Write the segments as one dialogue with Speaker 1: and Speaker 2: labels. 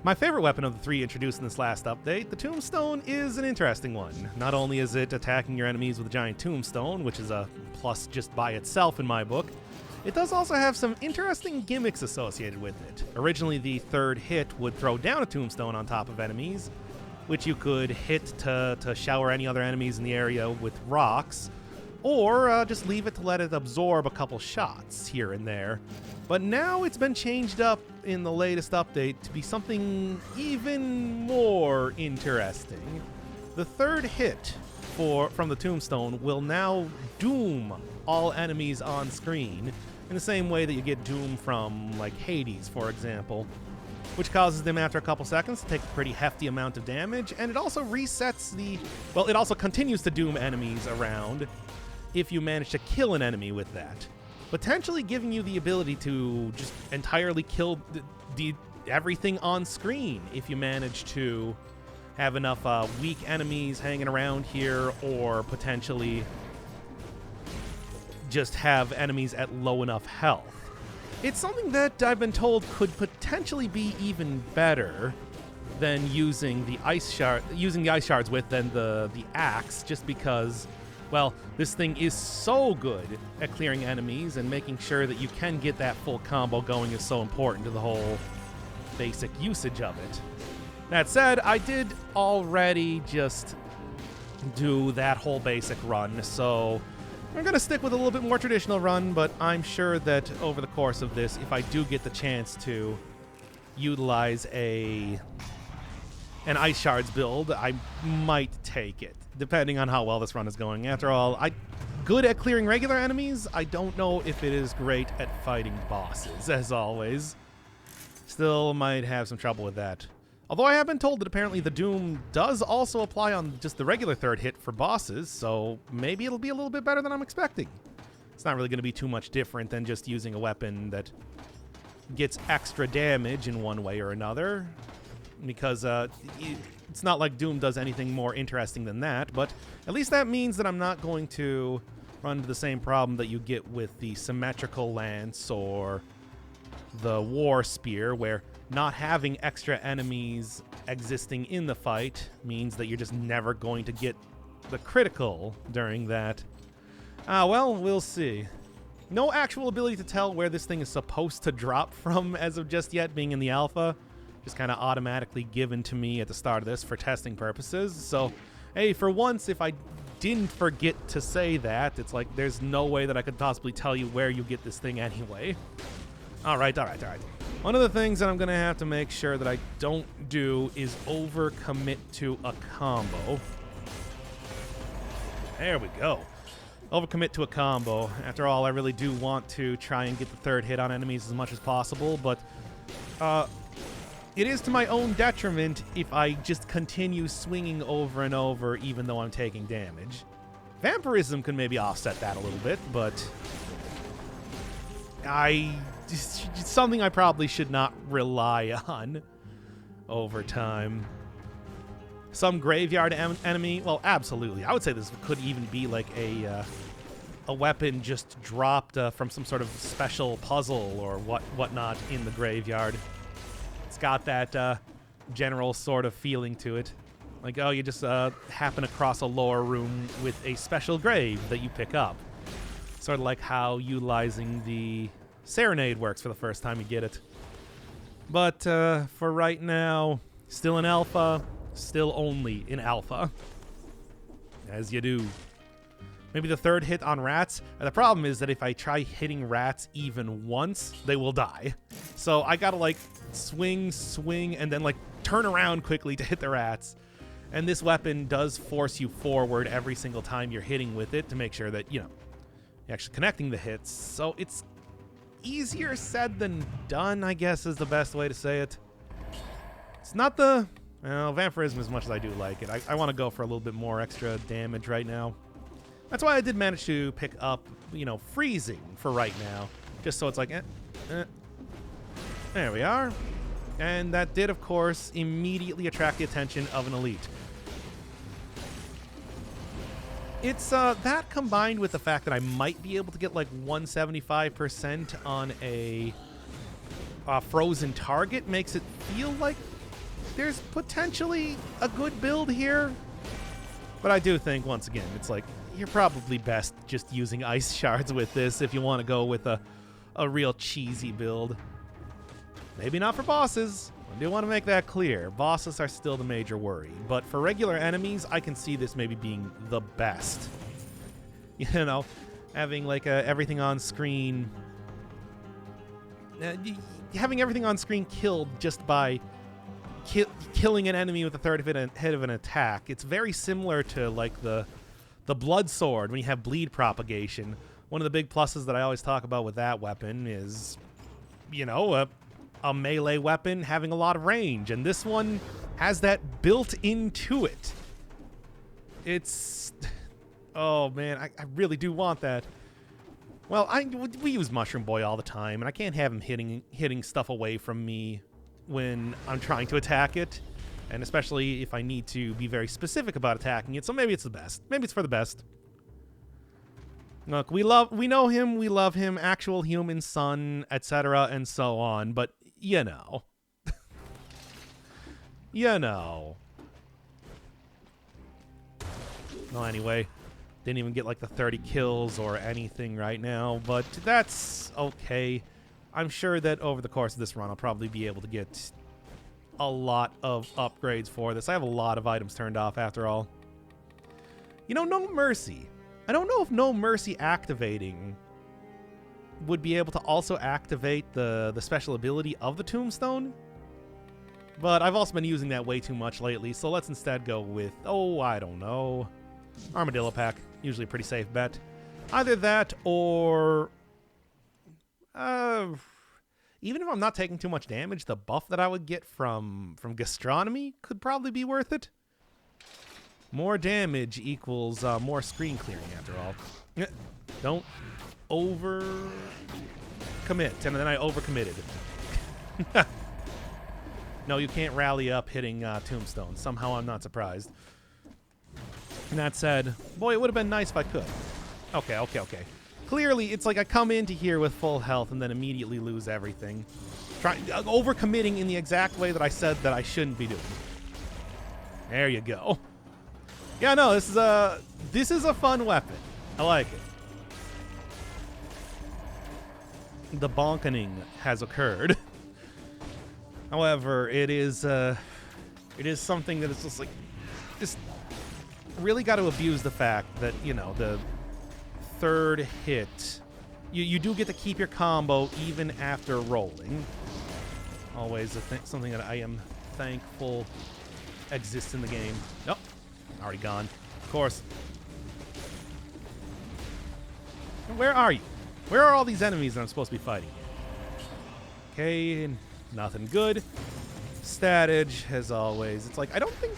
Speaker 1: My favorite weapon of the three introduced in this last update, the Tombstone, is an interesting one. Not only is it attacking your enemies with a giant tombstone, which is a plus just by itself in my book, it does also have some interesting gimmicks associated with it. Originally, the third hit would throw down a tombstone on top of enemies, which you could hit to shower any other enemies in the area with rocks, or just leave it to let it absorb a couple shots here and there. But now it's been changed up in the latest update to be something even more interesting. The third hit from the Tombstone will now doom all enemies on screen in the same way that you get doom from, like, Hades, for example, which causes them after a couple seconds to take a pretty hefty amount of damage, and it also resets it also continues to doom enemies around if you manage to kill an enemy with that, potentially giving you the ability to just entirely kill everything on screen if you manage to have enough weak enemies hanging around here, or potentially just have enemies at low enough health. It's something that I've been told could potentially be even better than using the ice shards with than the axe, just because, well, this thing is so good at clearing enemies, and making sure that you can get that full combo going is so important to the whole basic usage of it. That said, I did already just do that whole basic run, so I'm going to stick with a little bit more traditional run, but I'm sure that over the course of this, if I do get the chance to utilize an Ice Shards build, I might take it, depending on how well this run is going. After all, I'm good at clearing regular enemies. I don't know if it is great at fighting bosses, as always. Still might have some trouble with that. Although I have been told that apparently the Doom does also apply on just the regular third hit for bosses, so maybe it'll be a little bit better than I'm expecting. It's not really going to be too much different than just using a weapon that gets extra damage in one way or another, because it's not like Doom does anything more interesting than that, but at least that means that I'm not going to run into the same problem that you get with the Symmetrical Lance or the War Spear, where not having extra enemies existing in the fight means that you're just never going to get the critical during that. Well, we'll see. No actual ability to tell where this thing is supposed to drop from as of just yet, being in the alpha. Just kind of automatically given to me at the start of this for testing purposes. So, hey, for once, if I didn't forget to say that, it's like there's no way that I could possibly tell you where you get this thing anyway. All right. One of the things that I'm going to have to make sure that I don't do is overcommit to a combo. There we go. Overcommit to a combo. After all, I really do want to try and get the third hit on enemies as much as possible, but it is to my own detriment if I just continue swinging over and over even though I'm taking damage. Vampirism can maybe offset that a little bit, but it's something I probably should not rely on over time. Some graveyard enemy, well, absolutely. I would say this could even be like a weapon just dropped from some sort of special puzzle or whatnot in the graveyard. It's got that general sort of feeling to it. Like, oh, you just happen across a lower room with a special grave that you pick up. Sort of like how utilizing the Serenade works for the first time you get it. But for right now, still in alpha, still only in alpha. As you do. Maybe the third hit on rats. And the problem is that if I try hitting rats even once, they will die. So I gotta like swing, and then like turn around quickly to hit the rats. And this weapon does force you forward every single time you're hitting with it to make sure that, you know, you're actually connecting the hits. So it's easier said than done, I guess is the best way to say it. It's not the, well, vampirism as much as I do like it. I want to go for a little bit more extra damage right now. That's why I did manage to pick up, you know, freezing for right now. Just so it's like, There we are. And that did, of course, immediately attract the attention of an elite. It's that combined with the fact that I might be able to get like 175% on a frozen target makes it feel like there's potentially a good build here. But I do think, once again, it's like, you're probably best just using ice shards with this if you want to go with a real cheesy build. Maybe not for bosses. I do want to make that clear. Bosses are still the major worry. But for regular enemies, I can see this maybe being the best. You know, having like everything on screen... having everything on screen killed just by killing an enemy with a third hit of an attack. It's very similar to like the blood sword when you have bleed propagation. One of the big pluses that I always talk about with that weapon is, you know, a melee weapon having a lot of range, and this one has that built into it. It's... oh man, I really do want that. Well, we use Mushroom Boy all the time, and I can't have him hitting stuff away from me when I'm trying to attack it, and especially if I need to be very specific about attacking it, so maybe it's the best. Maybe it's for the best. Look, we know him, we love him, actual human son, etc., and so on, but, you know. You know. Well, anyway, didn't even get like the 30 kills or anything right now, but that's okay. I'm sure that over the course of this run, I'll probably be able to get a lot of upgrades for this. I have a lot of items turned off after all. You know, No Mercy. I don't know if No Mercy activating would be able to also activate the special ability of the Tombstone. But I've also been using that way too much lately, so let's instead go with, oh, I don't know, Armadillo Pack. Usually a pretty safe bet. Either that or... even if I'm not taking too much damage, the buff that I would get from gastronomy could probably be worth it. More damage equals more screen clearing, after all. Don't over commit, and then I overcommitted. No, you can't rally up hitting Tombstone. Somehow I'm not surprised. And that said, boy, it would have been nice if I could. Okay. Clearly, it's like I come into here with full health and then immediately lose everything. Overcommitting in the exact way that I said that I shouldn't be doing. There you go. Yeah, no, this is a fun weapon. I like it. The bonkening has occurred. However, it is something that is just like, just really got to abuse the fact that, you know, the third hit, you do get to keep your combo even after rolling. Always something that I am thankful exists in the game. Nope, already gone. Of course. Where are you? Where are all these enemies that I'm supposed to be fighting? Okay, nothing good. Statage, as always. It's like I don't think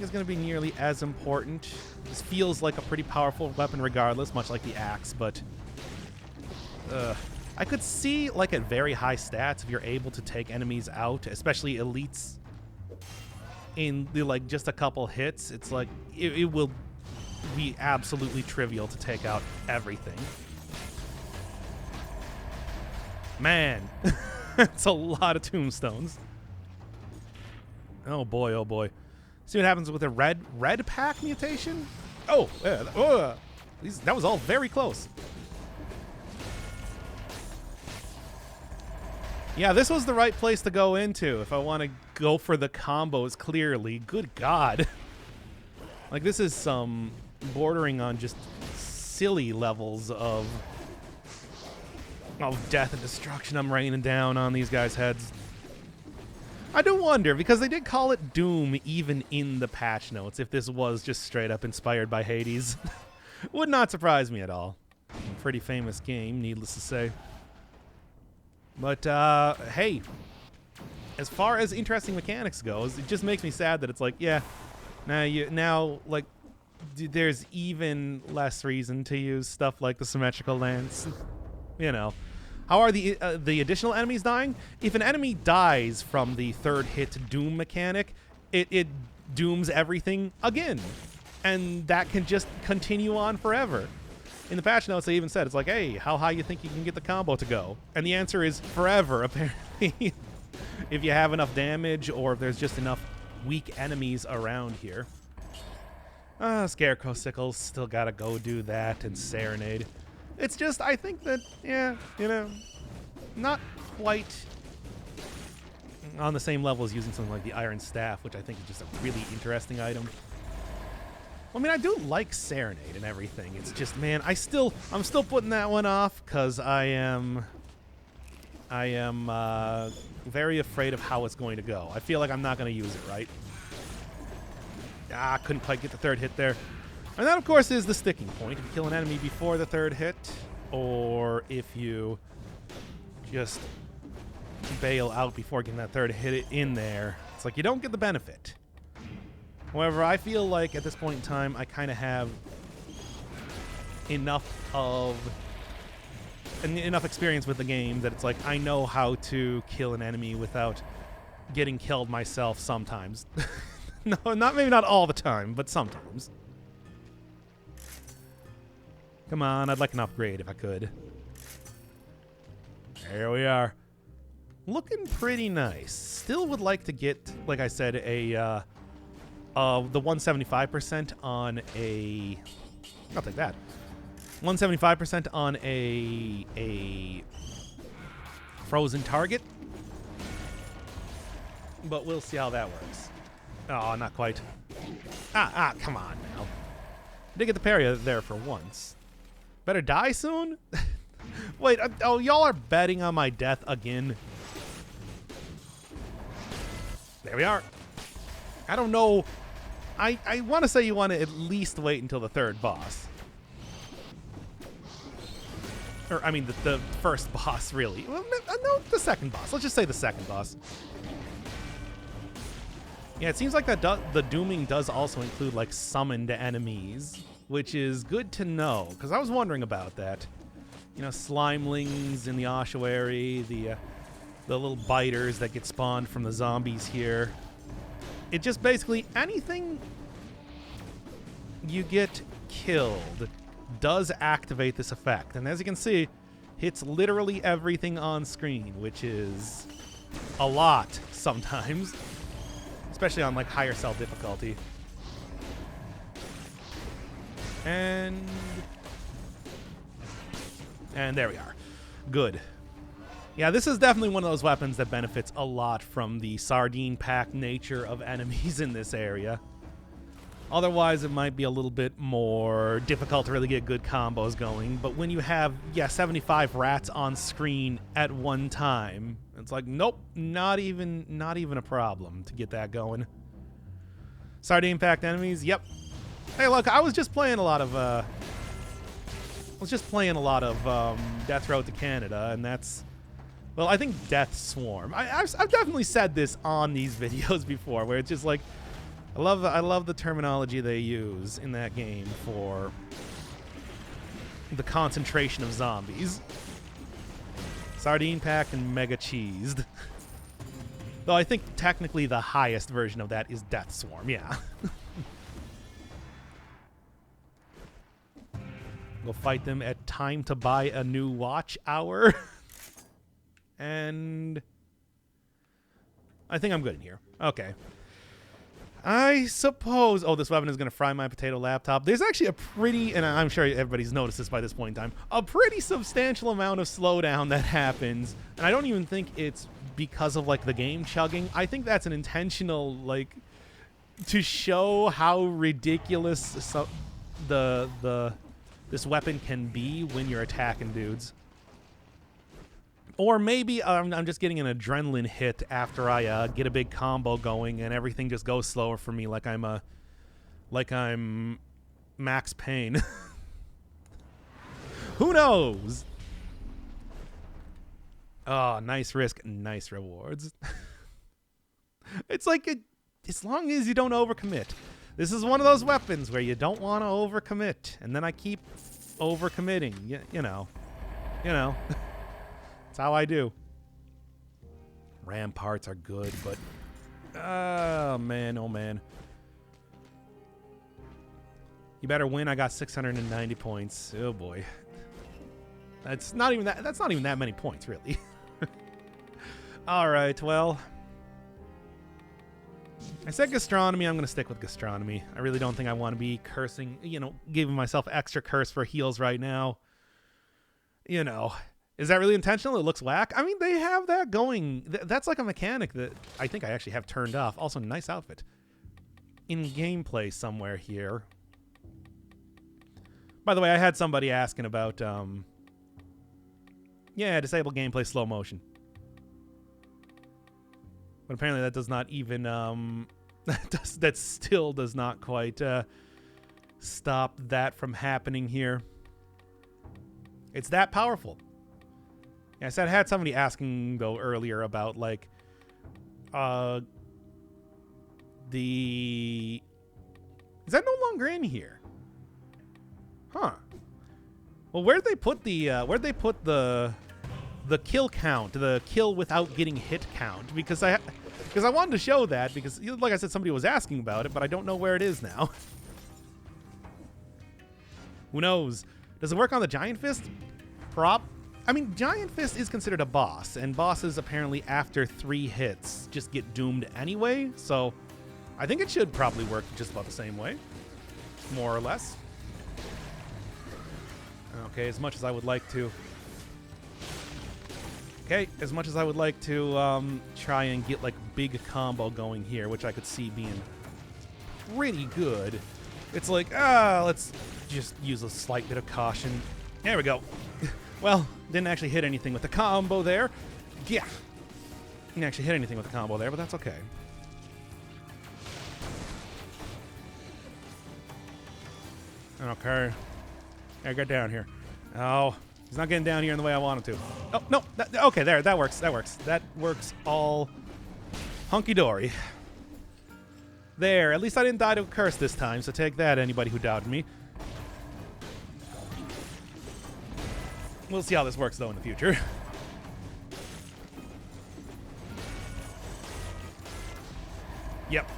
Speaker 1: it's going to be nearly as important. This feels like a pretty powerful weapon regardless, much like the axe, but I could see, like, at very high stats, if you're able to take enemies out, especially elites, in the, like, just a couple hits, it's like it will be absolutely trivial to take out everything. Man, it's a lot of tombstones. Oh boy, oh boy. See what happens with a red pack mutation? Oh, yeah, that was all very close. Yeah, this was the right place to go into if I want to go for the combos clearly. Good God. Like, this is some bordering on just silly levels of death and destruction I'm raining down on these guys' heads. I do wonder, because they did call it Doom even in the patch notes, if this was just straight up inspired by Hades. Would not surprise me at all. Pretty famous game, needless to say. But, hey, as far as interesting mechanics goes, it just makes me sad that it's like, yeah, now, like, there's even less reason to use stuff like the symmetrical lance. You know. How are the additional enemies dying? If an enemy dies from the third hit Doom mechanic, it dooms everything again. And that can just continue on forever. In the patch notes, they even said, it's like, hey, how high you think you can get the combo to go? And the answer is forever, apparently. if you have enough damage or if there's just enough weak enemies around here. Scarecrow Sickles, still gotta go do that, and Serenade. It's just, I think that, yeah, you know, not quite on the same level as using something like the Iron Staff, which I think is just a really interesting item. I mean, I do like Serenade and everything. It's just, man, I'm still putting that one off because I am very afraid of how it's going to go. I feel like I'm not going to use it, right? Couldn't quite get the third hit there. And that, of course, is the sticking point. If you kill an enemy before the third hit, or if you just bail out before getting that third hit in there, it's like you don't get the benefit. However, I feel like at this point in time, I kind of have enough experience with the game that it's like I know how to kill an enemy without getting killed myself sometimes. No, maybe not all the time, but sometimes. Come on, I'd like an upgrade if I could. There we are. Looking pretty nice. Still would like to get, like I said, the 175% on a... I'll take that. 175% on a frozen target. But we'll see how that works. Oh, not quite. Come on now. Did get the parry there for once. Better die soon? Wait, oh, y'all are betting on my death again. There we are. I don't know. I want to say you want to at least wait until the third boss. Or, I mean, the first boss, really. Well, no, the second boss. Let's just say the second boss. Yeah, it seems like that the dooming does also include, like, summoned enemies, which is good to know, because I was wondering about that. You know, slimelings in the ossuary, the little biters that get spawned from the zombies here. It just basically, anything you get killed does activate this effect. And as you can see, hits literally everything on screen, which is a lot sometimes. Especially on, like, higher cell difficulty. And there we are. Good. Yeah, this is definitely one of those weapons that benefits a lot from the sardine-packed nature of enemies in this area. Otherwise, it might be a little bit more difficult to really get good combos going. But when you have, 75 rats on screen at one time, it's like, nope, not even a problem to get that going. Sardine-packed enemies, yep. Hey, look, I was just playing a lot of Death Road to Canada, and that's, well, I think Death Swarm. I've definitely said this on these videos before, where it's just like, I love the terminology they use in that game for the concentration of zombies. Sardine pack and mega cheesed. Though I think technically the highest version of that is Death Swarm, yeah. Go fight them at Time to Buy a New Watch Hour. And I think I'm good in here. Okay. I suppose... Oh, this weapon is going to fry my potato laptop. There's actually a pretty... And I'm sure everybody's noticed this by this point in time. A pretty substantial amount of slowdown that happens. And I don't even think it's because of, like, the game chugging. I think that's an intentional, like... To show how ridiculous this weapon can be when you're attacking dudes. Or maybe I'm just getting an adrenaline hit after I get a big combo going and everything just goes slower for me, like I'm Max Payne. Who knows? Oh, nice risk, nice rewards. It's like as long as you don't overcommit. This is one of those weapons where you don't want to overcommit, and then I keep overcommitting. You know. That's how I do. Ramparts are good, but... Oh, man, oh, man. You better win. I got 690 points. Oh, boy. That's not even that many points, really. Alright, well. I said gastronomy, I'm going to stick with gastronomy. I really don't think I want to be cursing, giving myself extra curse for heals right now. Is that really intentional? It looks whack. I mean, they have that going. That's like a mechanic that I think I actually have turned off. Also, nice outfit. In gameplay somewhere here. By the way, I had somebody asking about, disable gameplay slow motion. But apparently that does not even, that still does not quite stop that from happening here. It's that powerful. Yeah, I said I had somebody asking, though, earlier about, like, is that no longer in here? Huh. Well, where'd they put the kill count, the kill without getting hit count? Because I wanted to show that, because, like I said, somebody was asking about it, but I don't know where it is now. Who knows? Does it work on the Giant Fist? I mean, Giant Fist is considered a boss, and bosses apparently after 3 hits just get doomed anyway, so I think it should probably work just about the same way, more or less. Okay, as much as I would like to... Okay, as much as I would like to try and get, like, big combo going here, which I could see being pretty good, it's like, let's just use a slight bit of caution. There we go. Well, didn't actually hit anything with the combo there. Yeah. Didn't actually hit anything with the combo there, but that's okay. Okay. Yeah, get down here. Oh, he's not getting down here in the way I want him to. Oh, no. Okay, there. That works. That works. That works all hunky-dory. There. At least I didn't die to a curse this time, so take that, anybody who doubted me. We'll see how this works, though, in the future. Yep.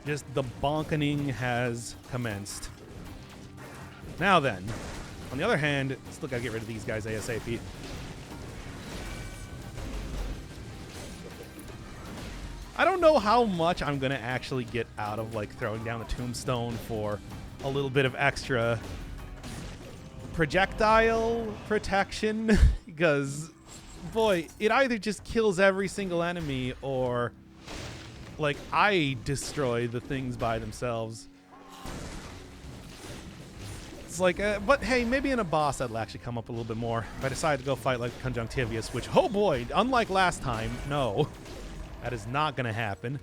Speaker 1: Just the bonkening has commenced. Now then, on the other hand, still gotta get rid of these guys ASAP. I don't know how much I'm gonna actually get out of, like, throwing down a tombstone for a little bit of extra projectile protection, because, boy, it either just kills every single enemy or, like, I destroy the things by themselves. It's like, but hey, maybe in a boss that'll actually come up a little bit more. If I decide to go fight like Conjunctivius, which, oh boy, unlike last time, no, that is not going to happen.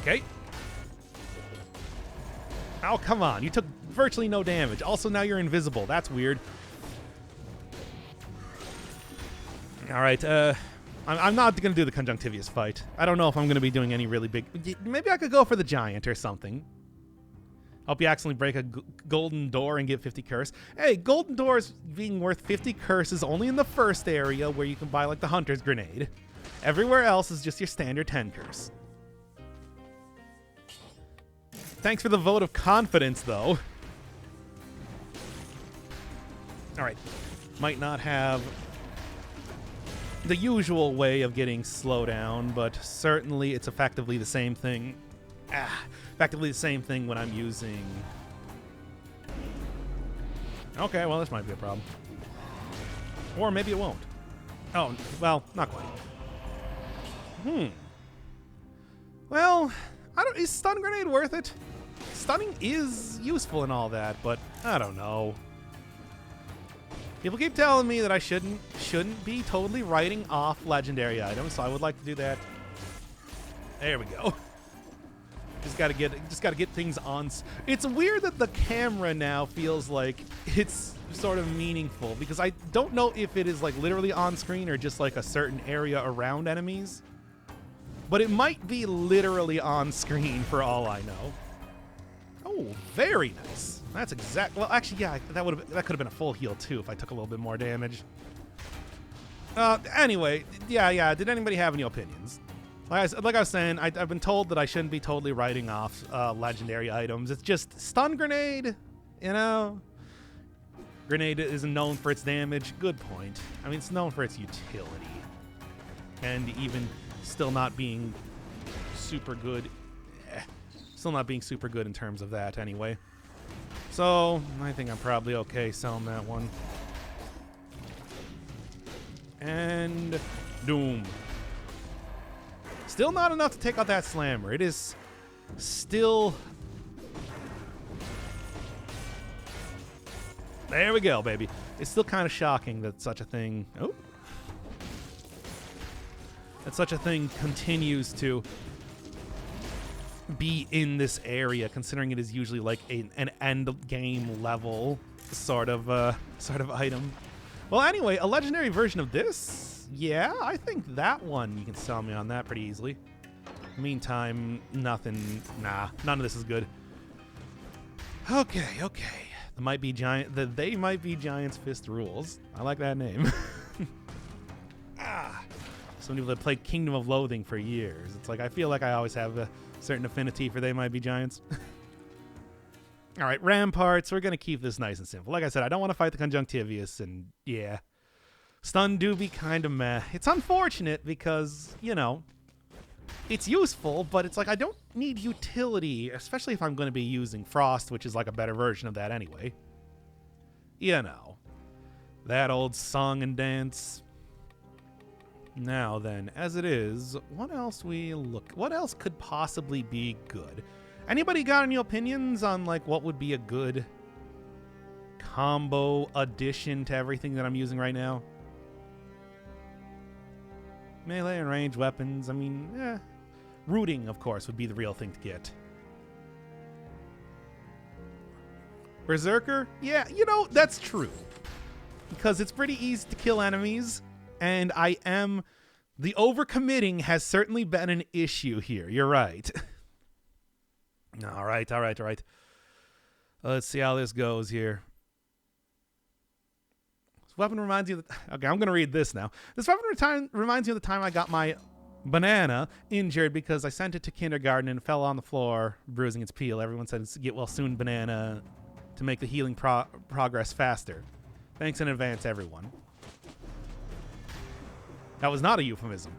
Speaker 1: Okay. Oh, come on. You took virtually no damage. Also, now you're invisible. That's weird. All right. I'm not going to do the Conjunctivius fight. I don't know if I'm going to be doing any really big... Maybe I could go for the Giant or something. Hope you accidentally break a golden door and get 50 curse. Hey, golden doors being worth 50 curses only in the first area where you can buy, like, the Hunter's Grenade. Everywhere else is just your standard 10 curse. Thanks for the vote of confidence, though. All right. Might not have the usual way of getting slowdown, but certainly it's effectively the same thing. Effectively the same thing when I'm using... Okay, well, this might be a problem. Or maybe it won't. Oh, well, not quite. Well, is stun grenade worth it? Stunning is useful and all that, but I don't know. People keep telling me that I shouldn't be totally writing off legendary items, so I would like to do that. There we go. Just gotta get things on. It's weird that the camera now feels like it's sort of meaningful, because I don't know if it is like literally on screen or just like a certain area around enemies. But it might be literally on screen for all I know. Oh, very nice. That's exact. Well, actually, yeah, that could have been a full heal too if I took a little bit more damage. Anyway, yeah. Did anybody have any opinions? Like I was saying, I've been told that I shouldn't be totally writing off legendary items. It's just stun grenade, you know. Grenade isn't known for its damage. Good point. I mean, it's known for its utility. And even still not being super good. Still not being super good in terms of that anyway. So, I think I'm probably okay selling that one. And doom. Still not enough to take out that slammer. It is still... There we go, baby. It's still kind of shocking that such a thing... Oh. That such a thing continues to be in this area, considering it is usually like an end game level sort of item. Well, anyway, a legendary version of this? Yeah, I think that one you can sell me on that pretty easily. Meantime, nothing. Nah, none of this is good. Okay. They might be Giants Fist rules. I like that name. Some people that played Kingdom of Loathing for years. It's like I feel like I always have a certain affinity for They Might Be Giants. All right, Ramparts. We're gonna keep this nice and simple. Like I said, I don't want to fight the Conjunctivius, and yeah, Stun do be kind of meh. It's unfortunate because it's useful, but it's like I don't need utility, especially if I'm going to be using Frost, which is like a better version of that anyway. That old song and dance. Now then, as it is, what else could possibly be good? Anybody got any opinions on like what would be a good combo addition to everything that I'm using right now? Melee and range weapons, I mean, rooting, of course, would be the real thing to get. Berserker? Yeah, that's true. Because it's pretty easy to kill enemies, and the overcommitting has certainly been an issue here. You're right. All right. Let's see how this goes here. This weapon reminds you okay, I'm going to read this now. This weapon reminds you of the time I got my banana injured because I sent it to kindergarten and fell on the floor, bruising its peel. Everyone said it's get well soon banana to make the healing progress faster. Thanks in advance, everyone. That was not a euphemism.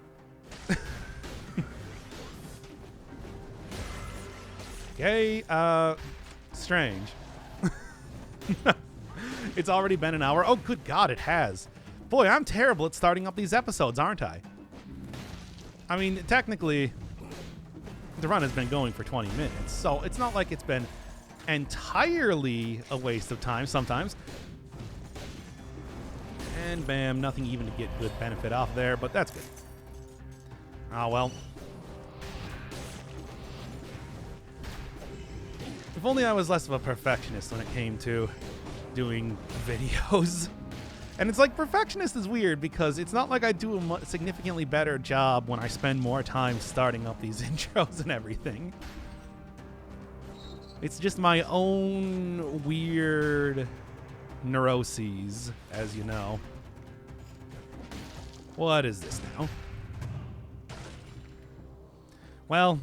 Speaker 1: Okay, strange. It's already been an hour. Oh, good God, it has. Boy, I'm terrible at starting up these episodes, aren't I? I mean, technically, the run has been going for 20 minutes, so it's not like it's been entirely a waste of time sometimes. And bam, nothing even to get good benefit off there, but that's good. Ah, well. If only I was less of a perfectionist when it came to doing videos. And it's like perfectionist is weird because it's not like I do a significantly better job when I spend more time starting up these intros and everything. It's just my own weird neuroses, as you know. What is this now? Well,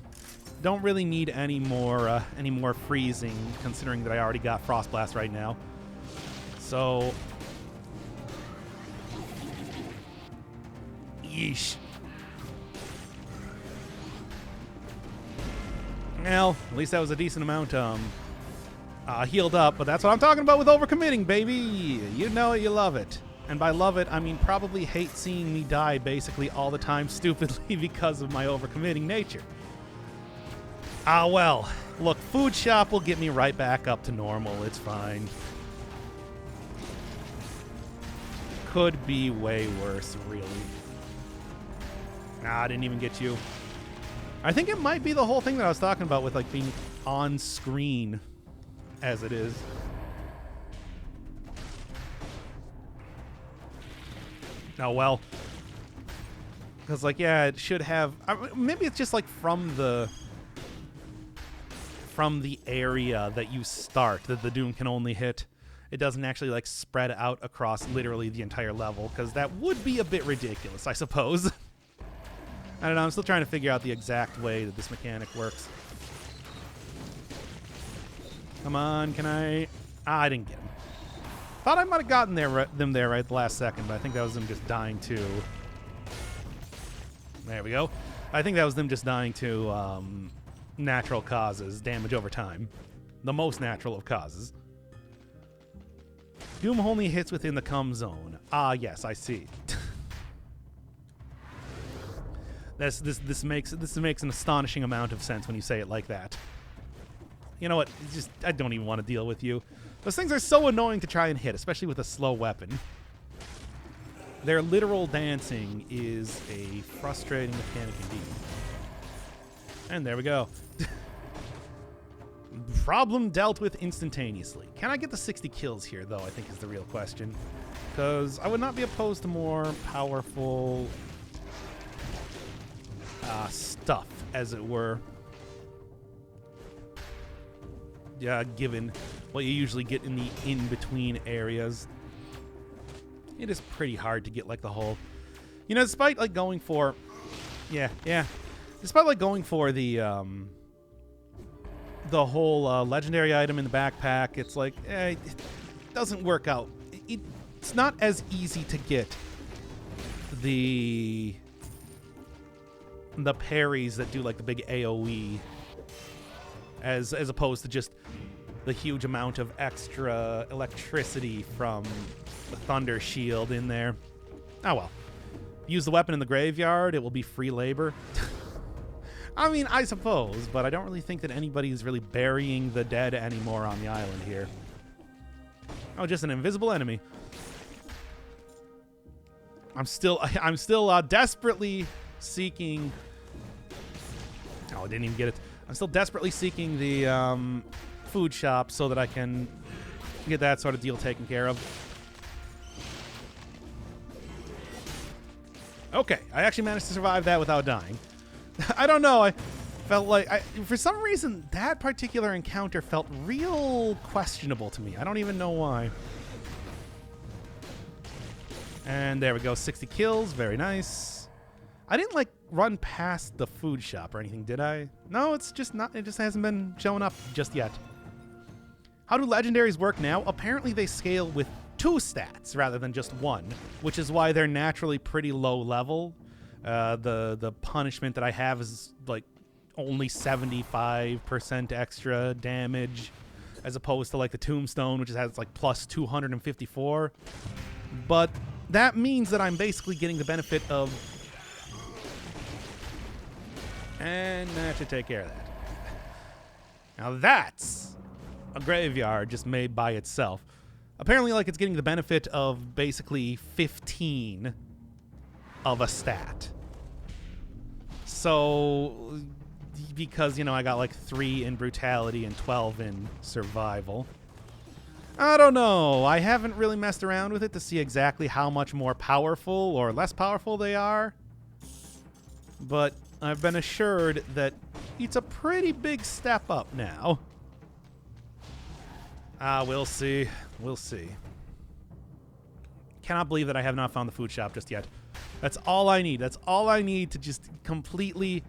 Speaker 1: don't really need any more freezing, considering that I already got Frost Blast right now. So, yeesh. Well, at least that was a decent amount healed up, but that's what I'm talking about with overcommitting, baby. You know it, you love it. And by love it, I mean probably hate seeing me die basically all the time stupidly because of my overcommitting nature. Ah, well. Look, food shop will get me right back up to normal. It's fine. Could be way worse, really. Nah, I didn't even get you. I think it might be the whole thing that I was talking about with like being on screen as it is. Oh, well. Because, like, yeah, it should have... maybe it's just, like, from the area that you start that the Doom can only hit. It doesn't actually, like, spread out across literally the entire level, because that would be a bit ridiculous, I suppose. I don't know, I'm still trying to figure out the exact way that this mechanic works. Come on, can I... Ah, I didn't get him. Thought I might have gotten them there right at the last second, but I think that was them just dying to... There we go. I think that was them just dying to natural causes, damage over time. The most natural of causes. Doom only hits within the cum zone. Ah, yes, I see. This makes an astonishing amount of sense when you say it like that. You know what? It's just, I don't even want to deal with you. Those things are so annoying to try and hit, especially with a slow weapon. Their literal dancing is a frustrating mechanic indeed. And there we go. Problem dealt with instantaneously. Can I get the 60 kills here, though, I think is the real question. Because I would not be opposed to more powerful stuff, as it were. Yeah, given what you usually get in the in-between areas. It is pretty hard to get, like, the whole... You know, despite, like, going for... Yeah. Despite, like, going for the whole legendary item in the backpack, it's like, it doesn't work out. It's not as easy to get the parries that do, like, the big AoE as opposed to just the huge amount of extra electricity from the Thunder Shield in there. Oh well. Use the weapon in the graveyard, it will be free labor. I mean, I suppose, but I don't really think that anybody's really burying the dead anymore on the island here. Oh, just an invisible enemy. I'm still desperately seeking... Oh, I didn't even get it. I'm still desperately seeking the food shop so that I can get that sort of deal taken care of. Okay, I actually managed to survive that without dying. I don't know, I felt like... for some reason, that particular encounter felt real questionable to me. I don't even know why. And there we go, 60 kills, very nice. I didn't, like, run past the food shop or anything, did I? No, it's just not... It just hasn't been showing up just yet. How do legendaries work now? Apparently they scale with 2 stats rather than just 1, which is why they're naturally pretty low level. The punishment that I have is like only 75% extra damage, as opposed to like the Tombstone, which has like plus 254. But that means that I'm basically getting the benefit of... And that should take care of that. Now that's a graveyard just made by itself. Apparently, like, it's getting the benefit of basically 15 of a stat. So, because, you know, I got like 3 in brutality and 12 in survival. I don't know. I haven't really messed around with it to see exactly how much more powerful or less powerful they are. But I've been assured that it's a pretty big step up now. We'll see. We'll see. Cannot believe that I have not found the food shop just yet. That's all I need. That's all I need to just completely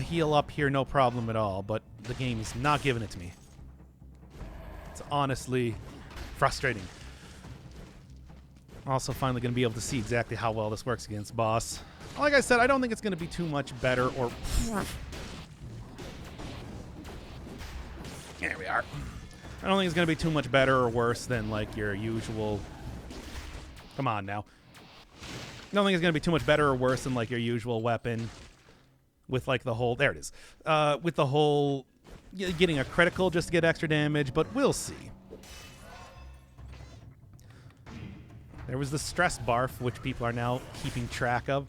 Speaker 1: heal up here, no problem at all. But the game is not giving it to me. It's honestly frustrating. Also finally going to be able to see exactly how well this works against boss. Like I said, I don't think it's going to be too much better or... There we are. I don't think it's going to be too much better or worse than, like, your usual... Come on, now. I don't think it's going to be too much better or worse than, like, your usual weapon with, like, the whole... There it is. With the whole... Getting a critical just to get extra damage, but we'll see. There was the stress barf, which people are now keeping track of.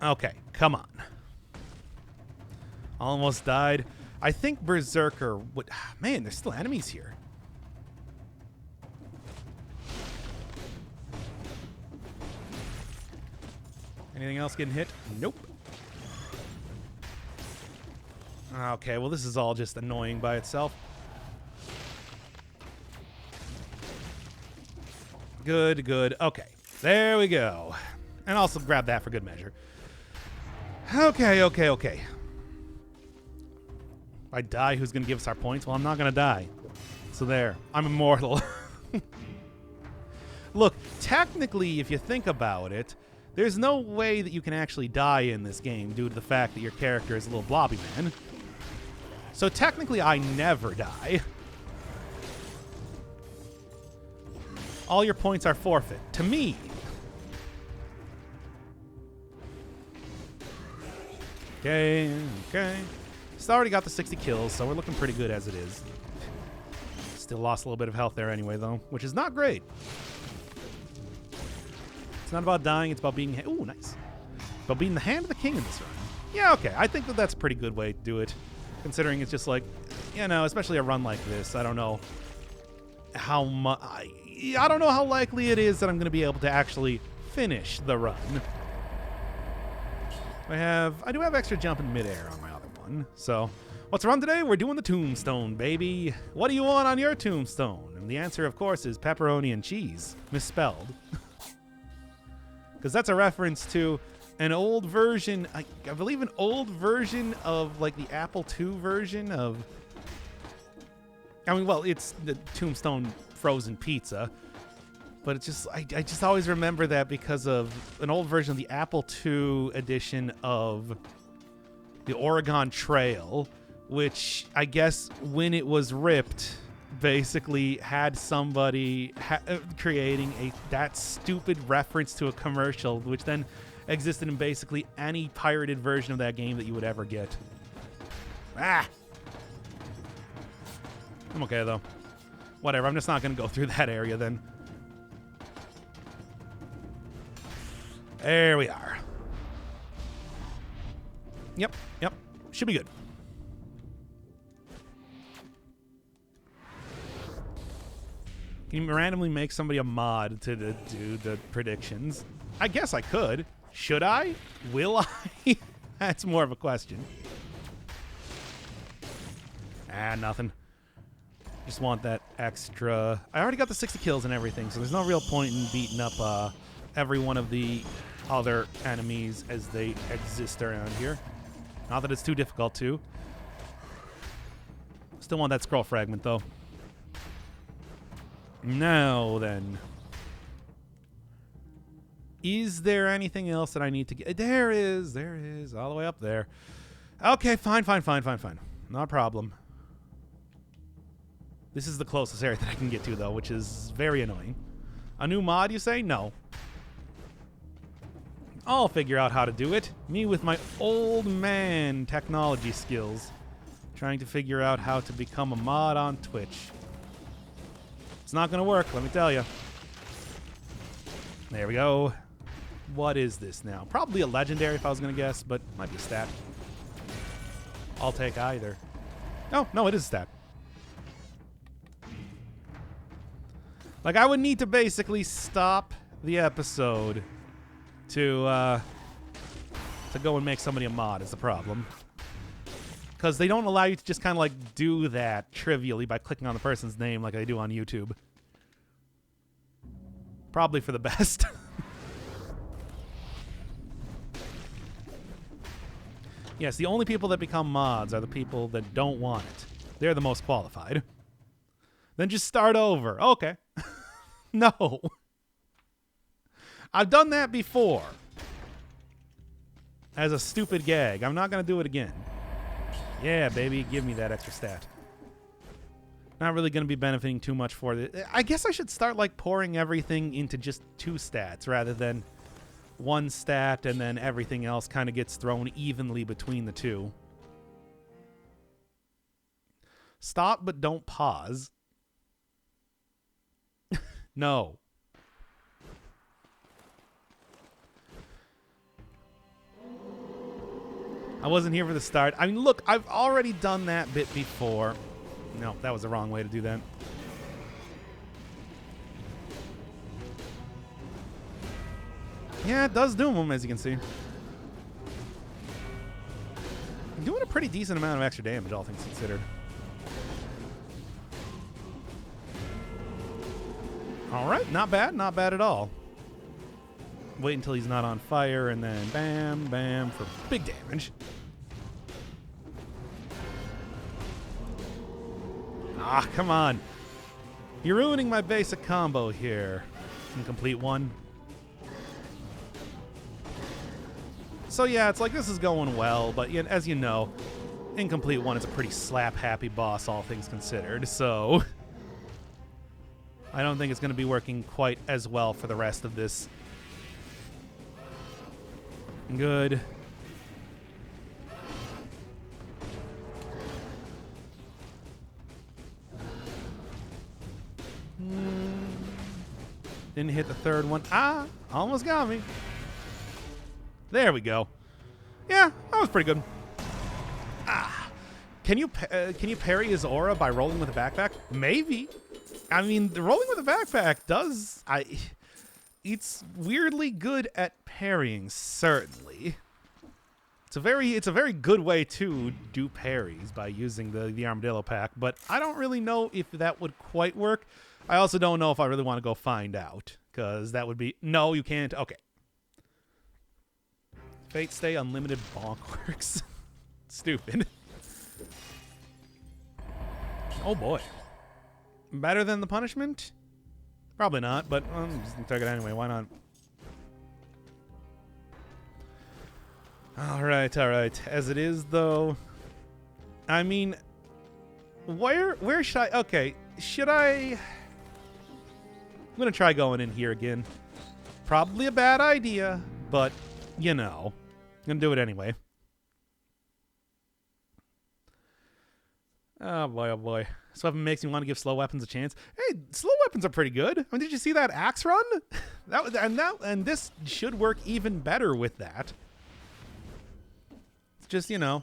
Speaker 1: Okay, come on. Almost died. I think Berserker would... Man, there's still enemies here. Anything else getting hit? Nope. Okay, well, this is all just annoying by itself. Good, good. Okay, there we go. And also grab that for good measure. Okay, okay, okay. If I die, who's going to give us our points? Well, I'm not going to die. So there, I'm immortal. Look, technically, if you think about it, there's no way that you can actually die in this game due to the fact that your character is a little blobby man. So technically, I never die. All your points are forfeit. To me. Okay. It's already got the 60 kills, so we're looking pretty good as it is. Still lost a little bit of health there anyway, though, which is not great. It's not about dying, it's about being... Ooh, nice. About being the hand of the king in this run. Yeah, okay. I think that that's a pretty good way to do it, considering it's just like, you know, especially a run like this, I don't know how much... I don't know how likely it is that I'm going to be able to actually finish the run. I do have extra jump in midair on my other one. So, what's the run today? We're doing the Tombstone, baby. What do you want on your Tombstone? And the answer, of course, is pepperoni and cheese. Misspelled. Because that's a reference to an old version, I believe an old version of, like, the Apple II version of... I mean, well, it's the Tombstone frozen pizza. But it's just, I just always remember that because of an old version of the Apple II edition of the Oregon Trail, which I guess when it was ripped, basically had somebody creating that stupid reference to a commercial, which then existed in basically any pirated version of that game that you would ever get. Ah! I'm okay, though. Whatever, I'm just not going to go through that area then. There we are. Yep. Should be good. Can you randomly make somebody a mod to do the predictions? I guess I could. Should I? Will I? That's more of a question. Nothing. Just want that extra... I already got the 60 kills and everything, so there's no real point in beating up every one of the other enemies as they exist around here. Not that it's too difficult to. Still want that scroll fragment, though. Now, then. Is there anything else that I need to get? There is. All the way up there. Okay, fine. Not a problem. This is the closest area that I can get to, though, which is very annoying. A new mod, you say? No. I'll figure out how to do it. Me with my old man technology skills. Trying to figure out how to become a mod on Twitch. It's not going to work, let me tell you. There we go. What is this now? Probably a legendary if I was going to guess, but might be a stat. I'll take either. Oh, no, it is a stat. Like, I would need to basically stop the episode to go and make somebody a mod is the problem. Because they don't allow you to just kind of like do that trivially by clicking on the person's name like they do on YouTube. Probably for the best. Yes, the only people that become mods are the people that don't want it. They're the most qualified. Then just start over. Okay. No. I've done that before. As a stupid gag. I'm not going to do it again. Yeah, baby. Give me that extra stat. Not really going to be benefiting too much for it. I guess I should start like pouring everything into just 2 stats rather than 1 stat and then everything else kind of gets thrown evenly between the 2. Stop, but don't pause. No. I wasn't here for the start. I mean, look, I've already done that bit before. No, that was the wrong way to do that. Yeah, it does doom them, as you can see. I'm doing a pretty decent amount of extra damage, all things considered. All right, not bad at all. Wait until he's not on fire, and then bam, bam for big damage. Ah, come on. You're ruining my basic combo here. Incomplete one. So yeah, it's like this is going well, but as you know, Incomplete one is a pretty slap-happy boss, all things considered, so I don't think it's going to be working quite as well for the rest of this. Good. Didn't hit the third one. Ah, almost got me. There we go. Yeah, that was pretty good. Ah, can you parry his aura by rolling with a backpack? Maybe. I mean, the rolling with a backpack does. It's weirdly good at parrying. Certainly, it's a very good way to do parries by using the armadillo pack. But I don't really know if that would quite work. I also don't know if I really want to go find out, because that would be no, you can't. Okay. Fate Stay Unlimited Bonk works. Stupid. Oh boy. Better than the punishment? Probably not, but I'm just gonna take it anyway. Why not? Alright, alright. As it is, though, I mean, where should I... Okay, should I... I'm gonna try going in here again. Probably a bad idea, but, you know, I'm gonna do it anyway. Oh boy, oh boy. This weapon makes me want to give slow weapons a chance. Hey, slow weapons are pretty good. I mean, did you see that axe run? And this should work even better with that. It's just, you know.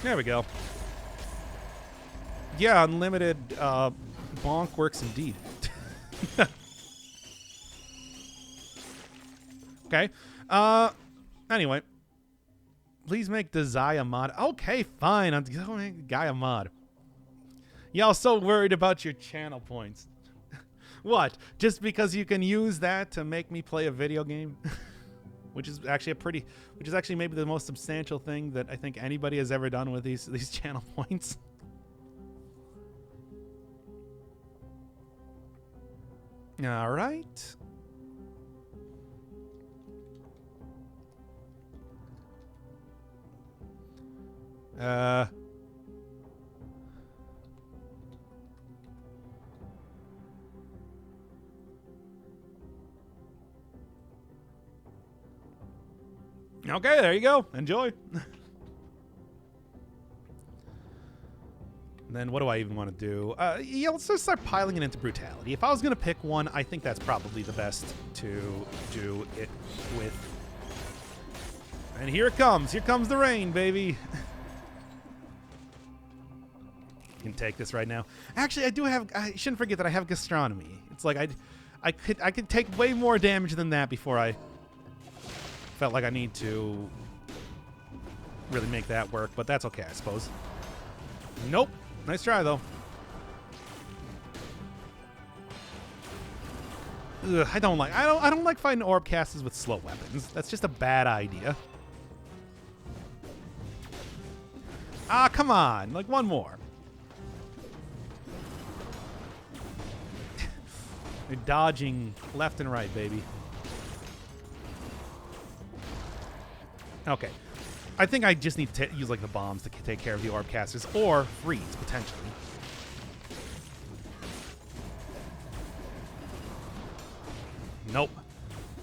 Speaker 1: There we go. Yeah, unlimited bonk works indeed. Okay. Anyway. Please make Desire mod. Okay, fine. I'm going to make Gaia mod. Y'all so worried about your channel points. What? Just because you can use that to make me play a video game? Which is actually maybe the most substantial thing that I think anybody has ever done with these channel points. All right. Okay, there you go. Enjoy. Then what do I even want to do? Yeah, let's just start piling it into brutality. If I was going to pick one, I think that's probably the best to do it with. And here it comes. Here comes the rain, baby. You can take this right now. Actually, I shouldn't forget that I have gastronomy. It's like I could take way more damage than that before I felt like I need to really make that work, but that's okay, I suppose. Nope. Nice try, though. Ugh, I don't like fighting orb casters with slow weapons. That's just a bad idea. Ah, come on. Like one more. You're dodging left and right, baby. Okay. I think I just need to use like the bombs to take care of the orb casters, or freeze, potentially. Nope.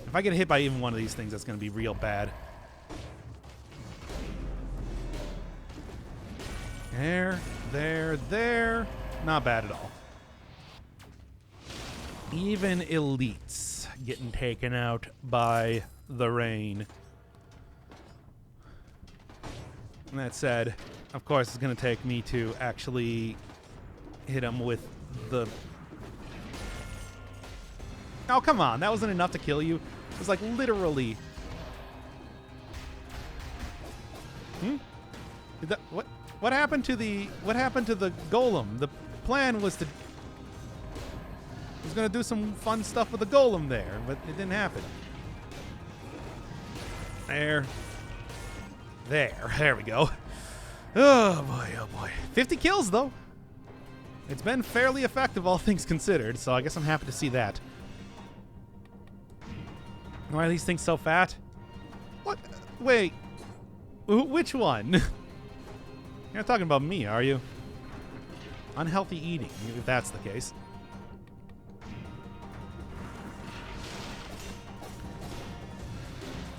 Speaker 1: If I get hit by even one of these things, that's going to be real bad. There. Not bad at all. Even elites getting taken out by the rain. And that said, of course, it's going to take me to actually hit him with the... Oh, come on. That wasn't enough to kill you. It was like literally... Did that... What happened to the... What happened to the golem? The plan was to... I was going to do some fun stuff with the golem there, but it didn't happen. There we go. Oh boy, oh boy. 50 kills, though. It's been fairly effective, all things considered, so I guess I'm happy to see that. Why are these things so fat? What? Wait. Which one? You're not talking about me, are you? Unhealthy eating, if that's the case.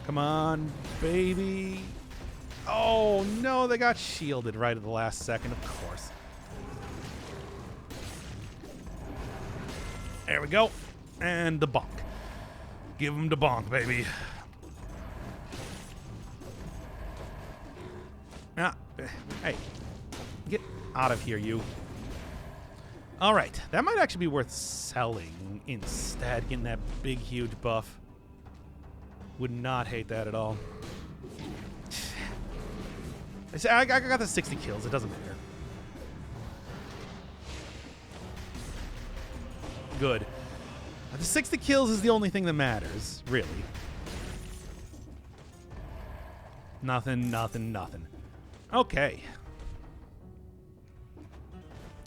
Speaker 1: Come on, baby. Oh, no, they got shielded right at the last second, of course. There we go. And the bonk. Give him the bonk, baby. Ah, hey. Get out of here, you. All right. That might actually be worth selling instead, getting that big, huge buff. Would not hate that at all. I got the 60 kills. It doesn't matter. Good. The 60 kills is the only thing that matters, really. Nothing, nothing, nothing. Okay.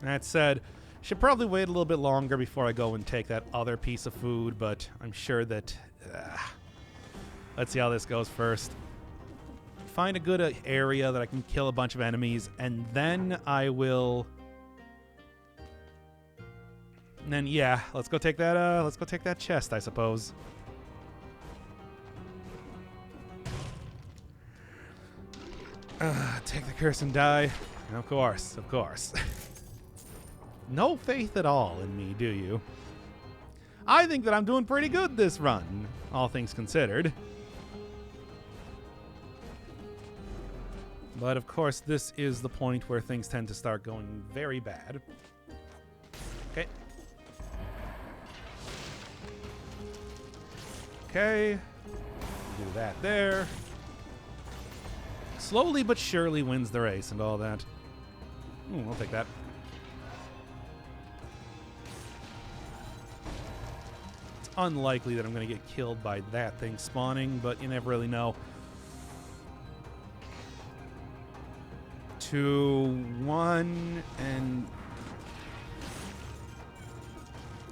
Speaker 1: That said, should probably wait a little bit longer before I go and take that other piece of food, but I'm sure that... let's see how this goes first. Find a good area that I can kill a bunch of enemies, and then I will... And then, yeah, let's go take that chest, I suppose. Take the curse and die. Of course, of course. No faith at all in me, do you? I think that I'm doing pretty good this run, all things considered. But of course, this is the point where things tend to start going very bad. Okay. Okay. Do that there. Slowly but surely wins the race and all that. Ooh, I'll take that. It's unlikely that I'm going to get killed by that thing spawning, but you never really know. 2, 1, and...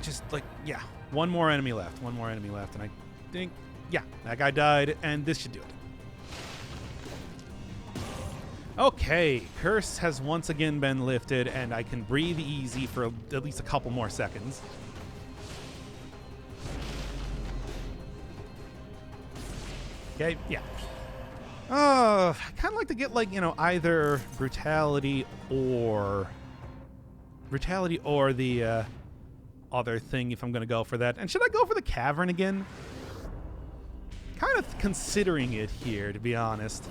Speaker 1: just like, yeah. One more enemy left. One more enemy left, and I think, yeah, that guy died, and this should do it. Okay, curse has once again been lifted, and I can breathe easy for at least a couple more seconds. Okay, yeah. I kind of like to get, like, you know, either brutality or the other thing if I'm going to go for that. And should I go for the cavern again? Kind of considering it here, to be honest.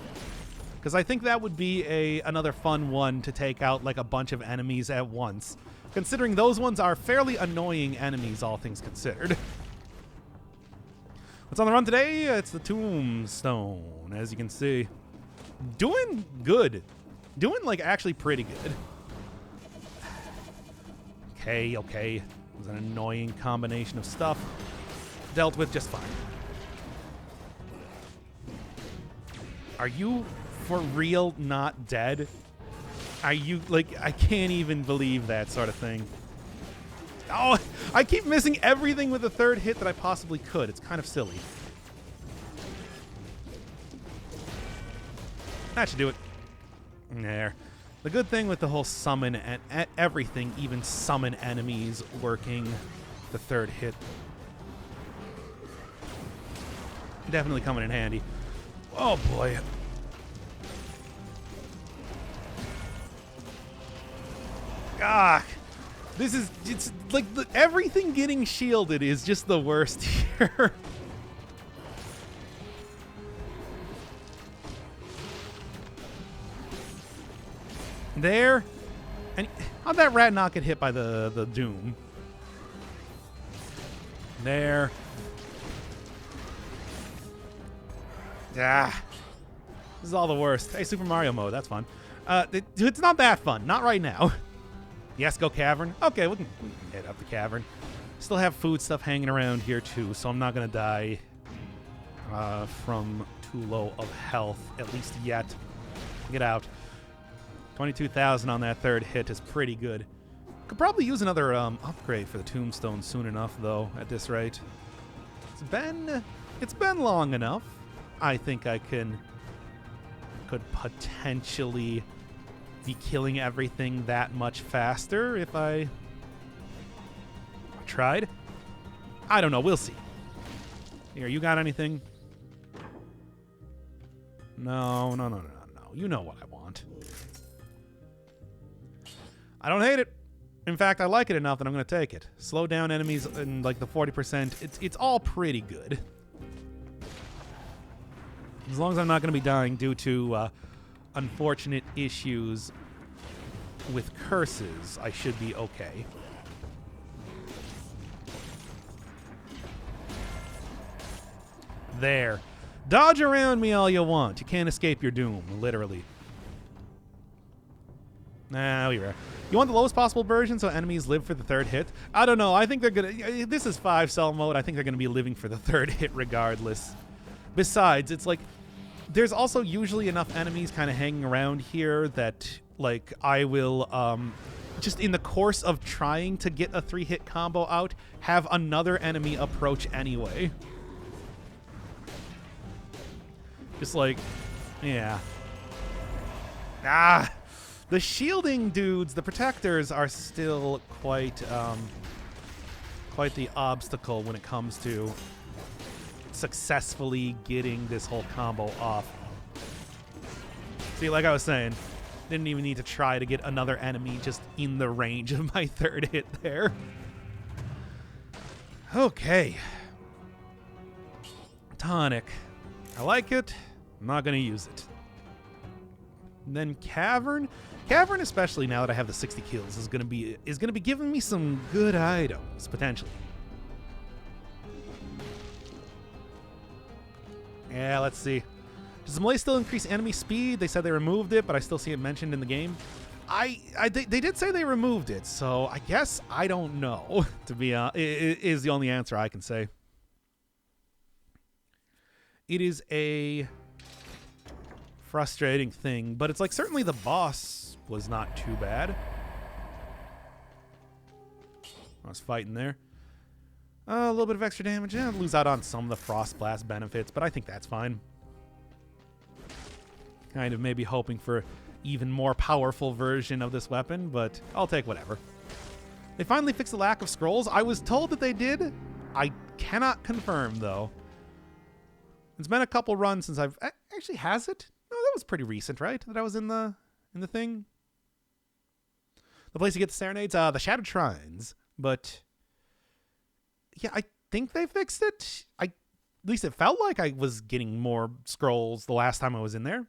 Speaker 1: Because I think that would be another fun one to take out, like, a bunch of enemies at once. Considering those ones are fairly annoying enemies, all things considered. What's on the run today? It's the Tombstone, as you can see. Doing good. Doing, like, actually pretty good. Okay, okay. It was an annoying combination of stuff. Dealt with just fine. Are you for real not dead? Are you, like, I can't even believe that sort of thing. Oh, I keep missing everything with the third hit that I possibly could. It's kind of silly. That should do it. There. The good thing with the whole summon and everything, even summon enemies working, the third hit. Definitely coming in handy. Oh boy. Ah. It's like everything getting shielded is just the worst here. There. And how'd that rat not get hit by the doom? There. Ah. This is all the worst. Hey, Super Mario mode. That's fun. It's not that fun. Not right now. Yes, go cavern. Okay, we can head up the cavern. Still have food stuff hanging around here too, so I'm not gonna die from too low of health, at least yet. Get out. 22,000 on that third hit is pretty good. Could probably use another upgrade for the Tombstone soon enough, though, at this rate. It's been long enough. I think I could potentially be killing everything that much faster if I tried. I don't know. We'll see. Here, you got anything? No. You know what I want. I don't hate it. In fact, I like it enough that I'm going to take it. Slow down enemies in like the 40%. It's all pretty good. As long as I'm not going to be dying due to unfortunate issues with curses, I should be okay. There. Dodge around me all you want. You can't escape your doom, literally. Nah, we were. You want the lowest possible version so enemies live for the third hit? I don't know. I think they're gonna. This is 5-cell mode. I think they're gonna be living for the third hit regardless. Besides, it's like there's also usually enough enemies kind of hanging around here that like I will just in the course of trying to get a 3-hit combo out, have another enemy approach anyway. Just like, yeah. The shielding dudes, the protectors, are still quite the obstacle when it comes to successfully getting this whole combo off. See, like I was saying, didn't even need to try to get another enemy just in the range of my third hit there. Okay. Tonic. I like it. I'm not going to use it. And then Cavern. Cavern, especially now that I have the 60 kills, is going to be giving me some good items, potentially. Yeah, let's see. Does the melee still increase enemy speed? They said they removed it, but I still see it mentioned in the game. They did say they removed it, so I guess I don't know. To be is the only answer I can say. It is a frustrating thing, but it's like certainly the boss was not too bad. I was fighting there. A little bit of extra damage. Yeah, lose out on some of the Frost Blast benefits, but I think that's fine. Kind of maybe hoping for even more powerful version of this weapon, but I'll take whatever. They finally fixed the lack of scrolls. I was told that they did. I cannot confirm, though. It's been a couple runs since I've... Actually, has it? No, that was pretty recent, right? That I was in the thing? The place you get the serenades? The Shattered Shrines. But... yeah, I think they fixed it. At least it felt like I was getting more scrolls the last time I was in there.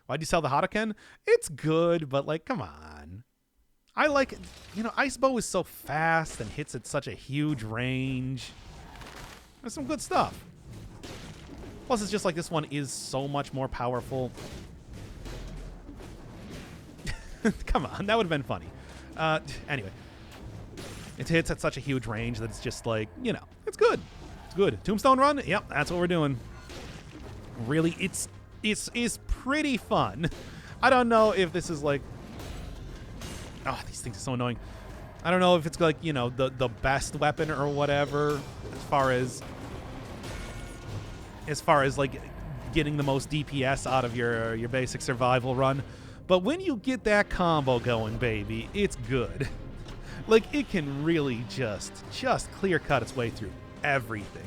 Speaker 1: Why'd you sell the Hadoken? It's good, but like, come on. I like it. You know, Ice Bow is so fast and hits at such a huge range. There's some good stuff. Plus, it's just like this one is so much more powerful. Come on, that would have been funny. Anyway. It hits at such a huge range that it's just like, you know, it's good. It's good. Tombstone run? Yep, that's what we're doing. Really, it's pretty fun. I don't know if this is like... oh, these things are so annoying. I don't know if it's like, you know, the best weapon or whatever as far as like getting the most DPS out of your basic survival run. But when you get that combo going, baby, it's good. Like, it can really just clear-cut its way through everything.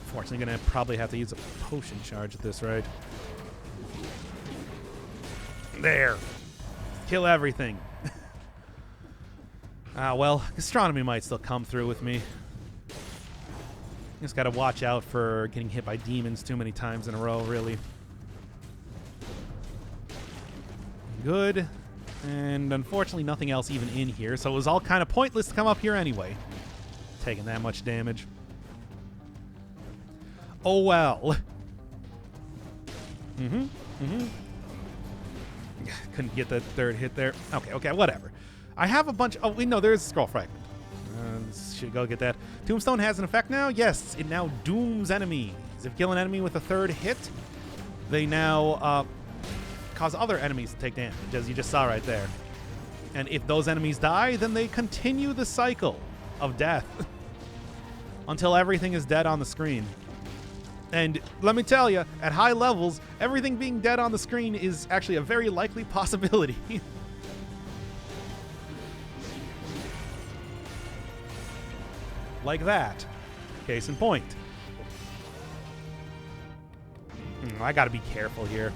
Speaker 1: Fortunately, gonna probably have to use a potion charge at this, right? There. Kill everything. Well, Gastronomy might still come through with me. Just gotta watch out for getting hit by demons too many times in a row, really. Good. And unfortunately, nothing else even in here, so it was all kind of pointless to come up here anyway. Taking that much damage. Oh, well. Couldn't get that third hit there. Okay, whatever. I have a bunch... oh, wait, no, there's a scroll fragment. Should go get that. Tombstone has an effect now? Yes, it now dooms enemies If you kill an enemy with a third hit, they now cause other enemies to take damage, as you just saw right there. And if those enemies die, then they continue the cycle of death until everything is dead on the screen. And let me tell you, at high levels, everything being dead on the screen is actually a very likely possibility. Like that. Case in point. I gotta be careful here.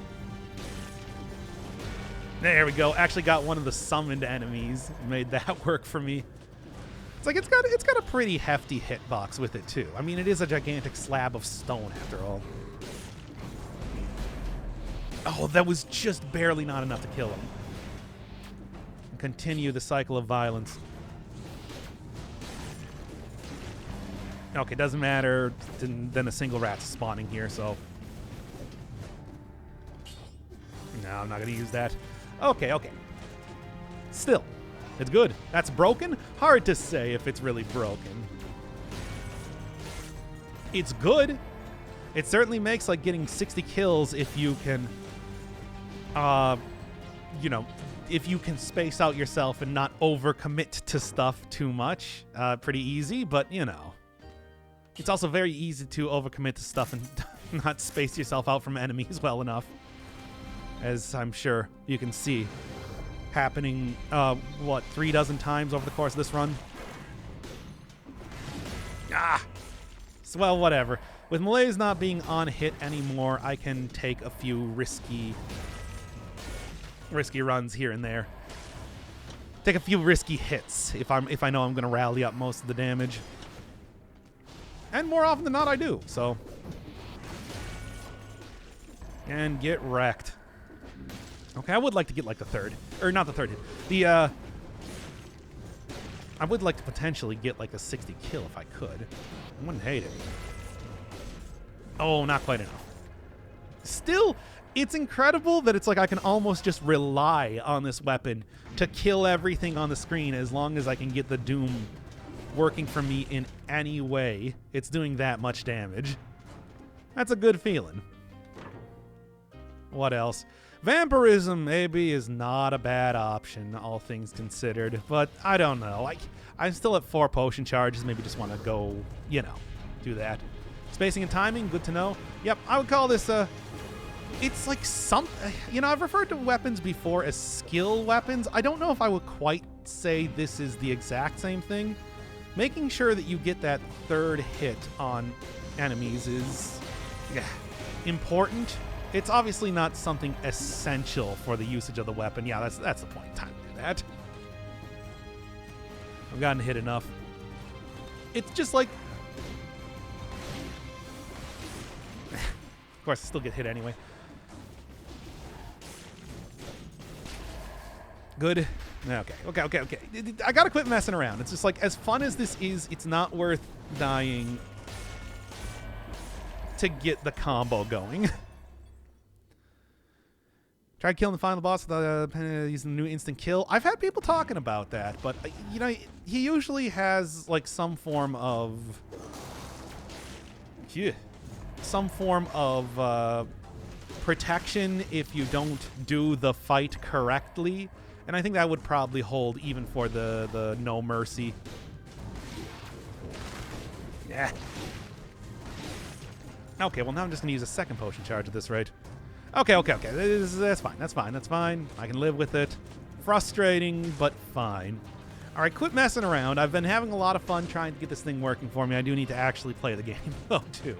Speaker 1: There we go. Actually got one of the summoned enemies. Made that work for me. It's like it's got a pretty hefty hitbox with it too. I mean, it is a gigantic slab of stone after all. Oh, that was just barely not enough to kill him. Continue the cycle of violence. Okay, doesn't matter. Then a single rat's spawning here, so... No, I'm not going to use that. Okay. Still, it's good. That's broken? Hard to say if it's really broken. It's good. It certainly makes, like, getting 60 kills if you can... if you can space out yourself and not overcommit to stuff too much. Pretty easy, but, you know... It's also very easy to overcommit to stuff and not space yourself out from enemies well enough. As I'm sure you can see happening, 3 dozen times over the course of this run? So, well, whatever. With Malaise not being on hit anymore, I can take a few risky runs here and there. Take a few risky hits if I know I'm going to rally up most of the damage. And more often than not, I do, so. And get wrecked. Okay, I would like to get, like, the third. Or, not the third hit. I would like to potentially get, like, a 60 kill if I could. I wouldn't hate it. Oh, not quite enough. Still, it's incredible that it's like I can almost just rely on this weapon to kill everything on the screen as long as I can get the Doom working for me in any way. It's doing that much damage. That's a good feeling. What else? Vampirism maybe is not a bad option, all things considered, but I don't know. I'm still at 4 potion charges. Maybe just want to go, do that. Spacing and timing, good to know. Yep, I would call this it's like I've referred to weapons before as skill weapons. I don't know if I would quite say this is the exact same thing. Making sure that you get that third hit on enemies is important. It's obviously not something essential for the usage of the weapon. Yeah, that's the point. Time to do that. I've gotten hit enough. It's just like... Of course, I still get hit anyway. Good. Okay. I gotta quit messing around. It's just like, as fun as this is, it's not worth dying to get the combo going. Tried killing the final boss with using the new instant kill. I've had people talking about that, but, he usually has, like, some form of protection if you don't do the fight correctly. And I think that would probably hold even for the no mercy. Yeah. Okay, well now I'm just gonna use a second potion charge at this rate. Okay. That's fine. I can live with it. Frustrating, but fine. All right, quit messing around. I've been having a lot of fun trying to get this thing working for me. I do need to actually play the game, though, too.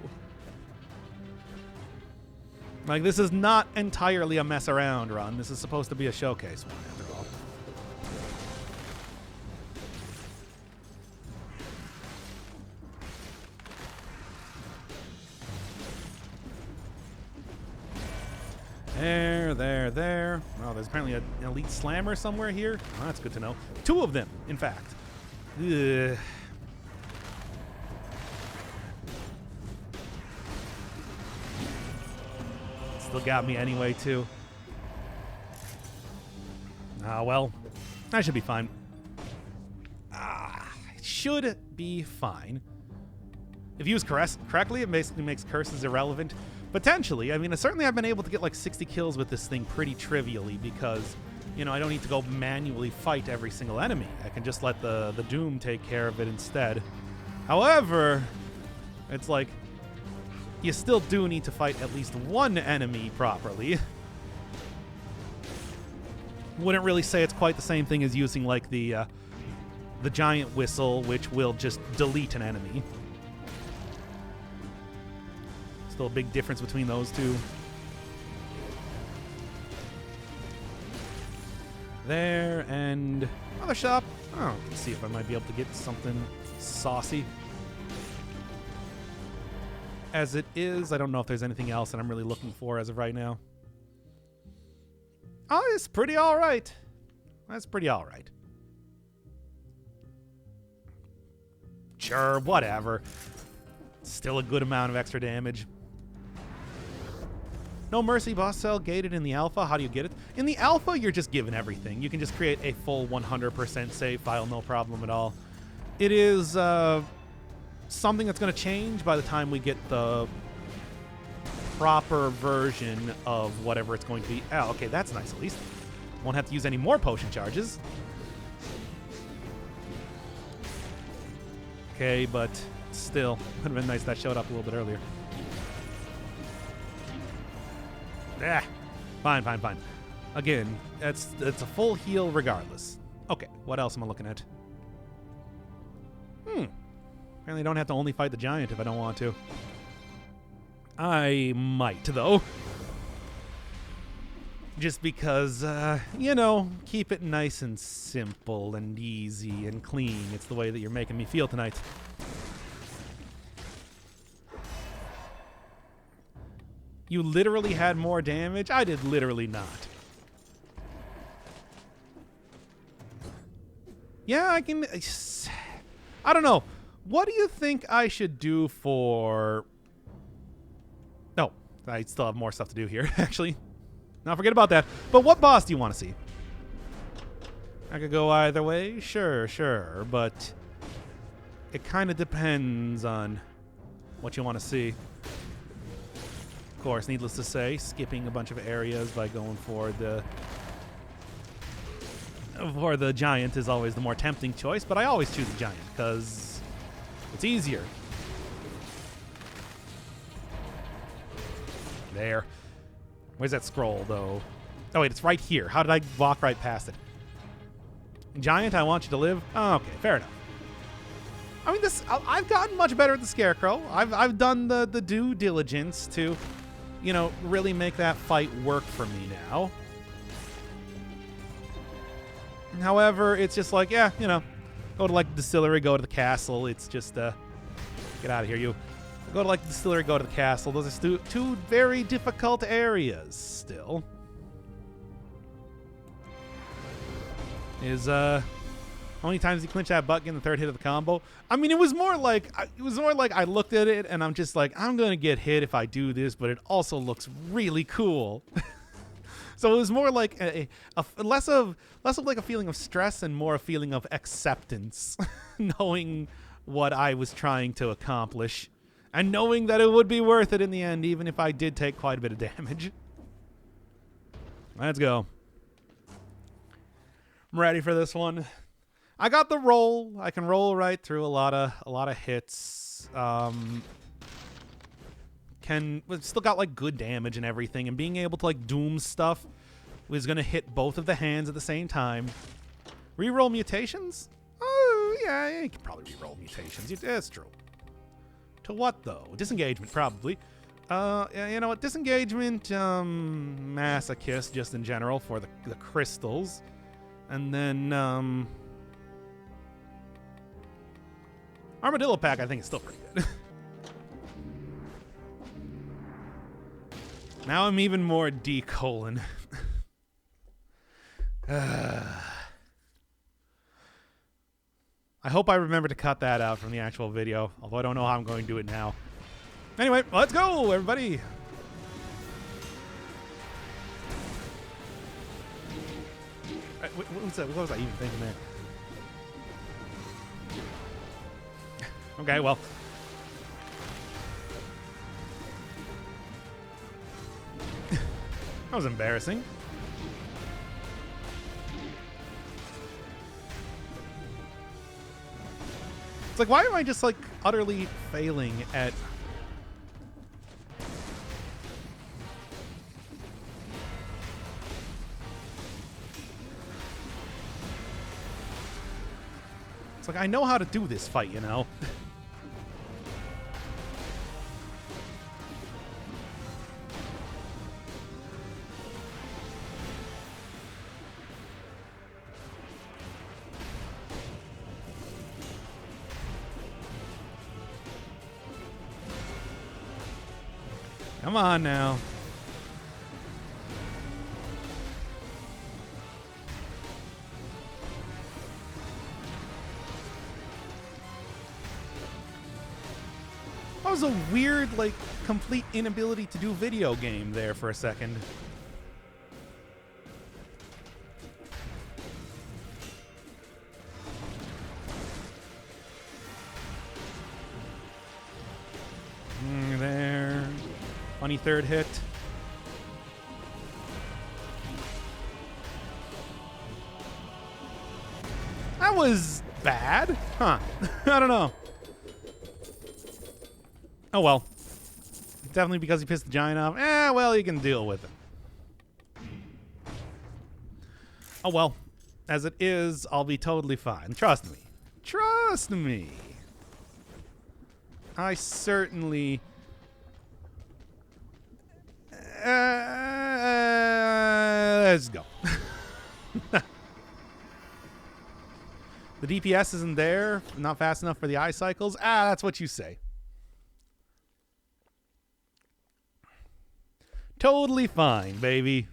Speaker 1: Like, this is not entirely a mess around run. This is supposed to be a showcase one, after all. There. Oh, there's apparently an elite slammer somewhere here. Oh, that's good to know. 2 of them, in fact. Ugh. Still got me anyway, too. Ah, well. I should be fine. Should be fine. If used correctly, it basically makes curses irrelevant. Potentially. I mean, certainly I've been able to get like 60 kills with this thing pretty trivially because, you know, I don't need to go manually fight every single enemy. I can just let the Doom take care of it instead. However, it's like, you still do need to fight at least one enemy properly. Wouldn't really say it's quite the same thing as using like the giant whistle, which will just delete an enemy. Still a big difference between those two. There, and another shop. Oh, let's see if I might be able to get something saucy. As it is, I don't know if there's anything else that I'm really looking for as of right now. Oh, it's pretty all right. That's pretty all right. Sure, whatever. Still a good amount of extra damage. No Mercy boss cell gated in the alpha. How do you get it? In the alpha, you're just given everything. You can just create a full 100% save file, no problem at all. It is something that's going to change by the time we get the proper version of whatever it's going to be. Oh, okay, that's nice at least. Won't have to use any more potion charges. Okay, but still, would have been nice that showed up a little bit earlier. Ah, fine. Again, it's a full heal regardless. Okay, what else am I looking at? Apparently I don't have to only fight the giant if I don't want to. I might, though. Just because, you know, keep it nice and simple and easy and clean. It's the way that you're making me feel tonight. You literally had more damage? I did literally not. Yeah, I can... I don't know. What do you think I should do for... No, I still have more stuff to do here, actually. Now forget about that. But what boss do you want to see? I could go either way. Sure. But it kind of depends on what you want to see. Of course, needless to say, skipping a bunch of areas by going for the giant is always the more tempting choice, but I always choose the giant because it's easier. There. Where's that scroll, though? Oh, wait, it's right here. How did I walk right past it? Giant, I want you to live? Oh, okay, fair enough. I mean, I've gotten much better at the Scarecrow. I've done the due diligence to, you know, really make that fight work for me now. However, it's just like, yeah, you know, go to, like, the distillery, go to the castle. It's just, get out of here, you. Go to, like, the distillery, go to the castle. Those are two very difficult areas still. How many times did he clinch that button in the third hit of the combo? I mean, it was more like I looked at it and I'm just like, I'm gonna get hit if I do this, but it also looks really cool. So it was more like less of like a feeling of stress and more a feeling of acceptance, knowing what I was trying to accomplish and knowing that it would be worth it in the end, even if I did take quite a bit of damage. Let's go. I'm ready for this one. I got the roll. I can roll right through a lot of hits. We've still got like good damage and everything, and being able to like doom stuff was gonna hit both of the hands at the same time. Reroll mutations? Oh yeah, you can probably reroll mutations. That's true. To what though? Disengagement probably. You know what? Disengagement, masochist just in general for the crystals, and then Armadillo Pack I think is still pretty good. Now I'm even more D-colon. I hope I remember to cut that out from the actual video, although I don't know how I'm going to do it now. Anyway, let's go, everybody. What was I even thinking there? Okay, well, That was embarrassing. It's like, why am I just, like, utterly failing at... It's like, I know how to do this fight, you know? Come on now. That was a weird, like, complete inability to do video game there for a second. There. Funny third hit. That was bad. Huh. I don't know. Oh, well. Definitely because he pissed the giant off. Well, you can deal with it. Oh, well. As it is, I'll be totally fine. Trust me. Trust me. I certainly... let's go. The DPS isn't there. Not fast enough for the eye cycles. That's what you say. Totally fine, baby.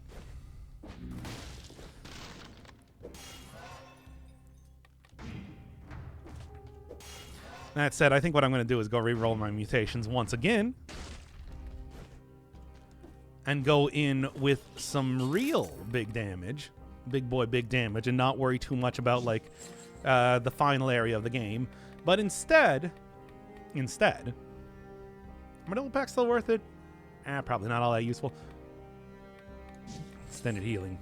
Speaker 1: That said, I think what I'm going to do is go re-roll my mutations once again. And go in with some real big damage. Big boy, big damage. And not worry too much about, like, the final area of the game. But instead... Are double pack still worth it? Probably not all that useful. Extended healing.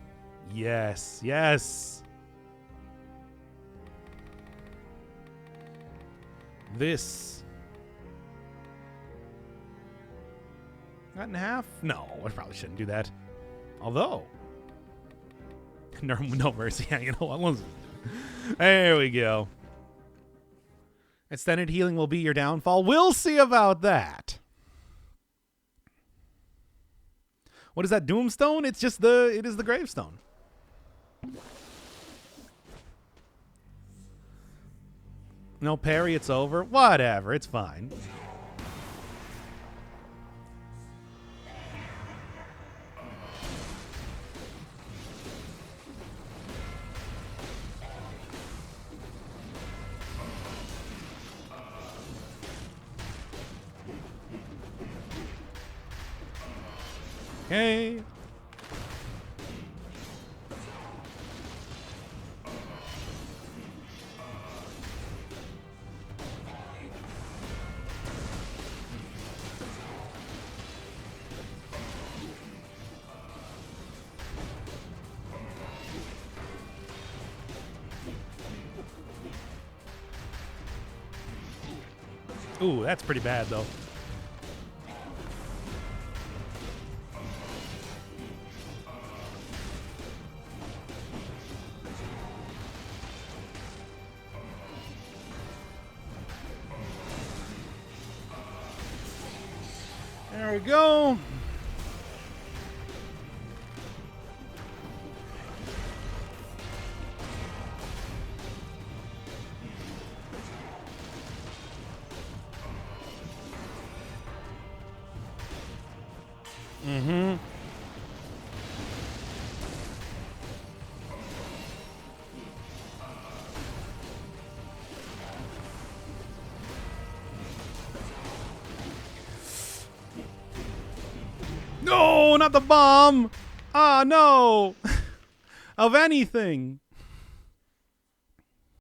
Speaker 1: Yes, yes. This. Cut in half? No, I probably shouldn't do that. Although. No mercy. Yeah, you know what? There we go. Extended healing will be your downfall. We'll see about that. What is that, Tombstone? It is the gravestone. No parry, it's over. Whatever, it's fine. Okay. Ooh, that's pretty bad, though. There we go. Mm-hmm. No, not the bomb. Ah, no. Of anything.